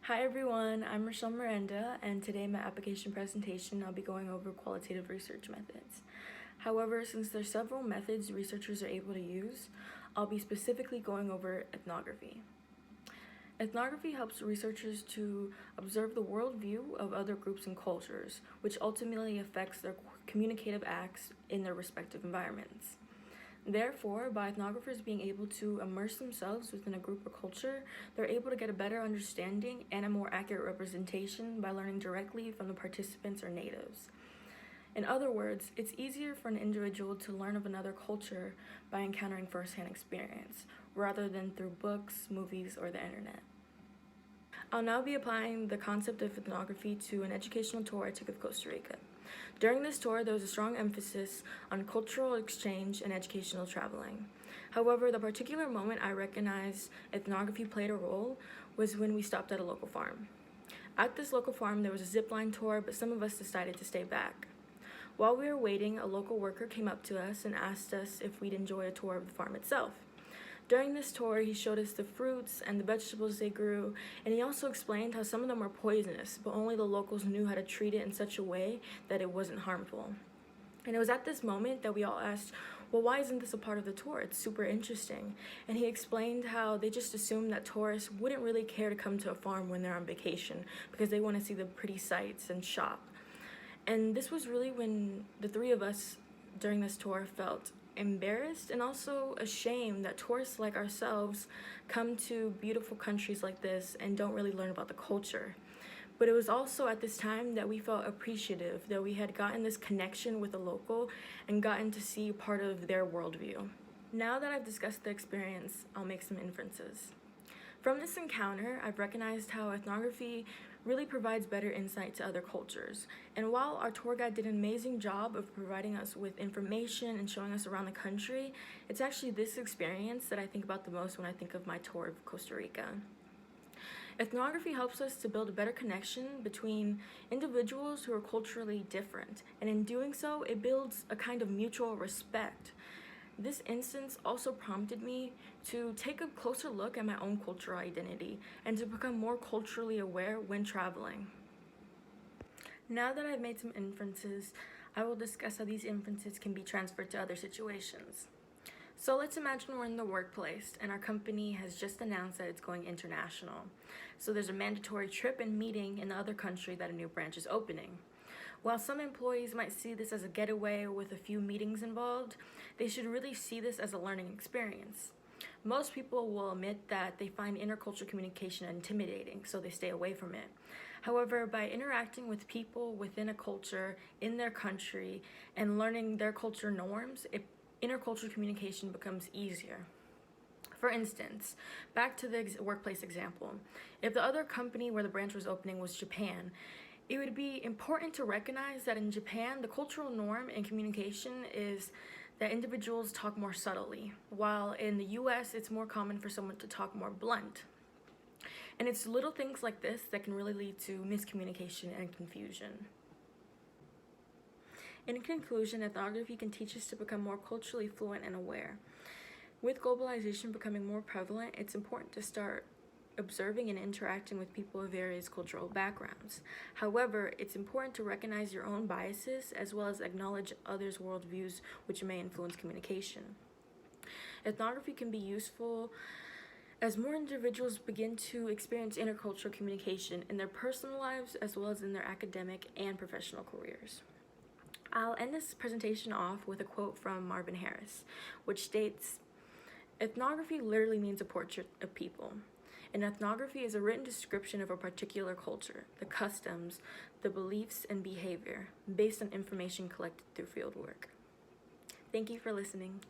Hi everyone, I'm Rochelle Miranda, and today in my application presentation I'll be going over qualitative research methods. However, since there's several methods researchers are able to use, I'll be specifically going over ethnography. Ethnography helps researchers to observe the worldview of other groups and cultures, which ultimately affects their communicative acts in their respective environments. Therefore, by ethnographers being able to immerse themselves within a group or culture, they're able to get a better understanding and a more accurate representation by learning directly from the participants or natives. In other words, it's easier for an individual to learn of another culture by encountering firsthand experience, rather than through books, movies, or the internet. I'll now be applying the concept of ethnography to an educational tour I took of Costa Rica. During this tour, there was a strong emphasis on cultural exchange and educational traveling. However, the particular moment I recognized ethnography played a role was when we stopped at a local farm. At this local farm, there was a zipline tour, but some of us decided to stay back. While we were waiting, a local worker came up to us and asked us if we'd enjoy a tour of the farm itself. During this tour, he showed us the fruits and the vegetables they grew, and he also explained how some of them were poisonous, but only the locals knew how to treat it in such a way that it wasn't harmful. And it was at this moment that we all asked, well, why isn't this a part of the tour? It's super interesting. And he explained how they just assumed that tourists wouldn't really care to come to a farm when they're on vacation because they want to see the pretty sights and shop. And this was really when the three of us during this tour felt embarrassed and also ashamed that tourists like ourselves come to beautiful countries like this and don't really learn about the culture. But it was also at this time that we felt appreciative that we had gotten this connection with a local and gotten to see part of their worldview. Now that I've discussed the experience, I'll make some inferences. From this encounter, I've recognized how ethnography really provides better insight to other cultures. And while our tour guide did an amazing job of providing us with information and showing us around the country, it's actually this experience that I think about the most when I think of my tour of Costa Rica. Ethnography helps us to build a better connection between individuals who are culturally different, and in doing so, it builds a kind of mutual respect. This instance also prompted me to take a closer look at my own cultural identity and to become more culturally aware when traveling. Now that I've made some inferences, I will discuss how these inferences can be transferred to other situations. So let's imagine we're in the workplace and our company has just announced that it's going international. So there's a mandatory trip and meeting in the other country that a new branch is opening. While some employees might see this as a getaway with a few meetings involved, they should really see this as a learning experience. Most people will admit that they find intercultural communication intimidating, so they stay away from it. However, by interacting with people within a culture in their country and learning their culture norms, intercultural communication becomes easier. For instance, back to the workplace example, if the other company where the branch was opening was Japan, it would be important to recognize that in Japan, the cultural norm in communication is that individuals talk more subtly, while in the US, it's more common for someone to talk more blunt. And it's little things like this that can really lead to miscommunication and confusion. In conclusion, ethnography can teach us to become more culturally fluent and aware. With globalization becoming more prevalent, it's important to start observing and interacting with people of various cultural backgrounds. However, it's important to recognize your own biases as well as acknowledge others' worldviews which may influence communication. Ethnography can be useful as more individuals begin to experience intercultural communication in their personal lives as well as in their academic and professional careers. I'll end this presentation off with a quote from Marvin Harris, which states, "Ethnography literally means a portrait of people. An ethnography is a written description of a particular culture, the customs, the beliefs, and behavior, based on information collected through fieldwork." Thank you for listening.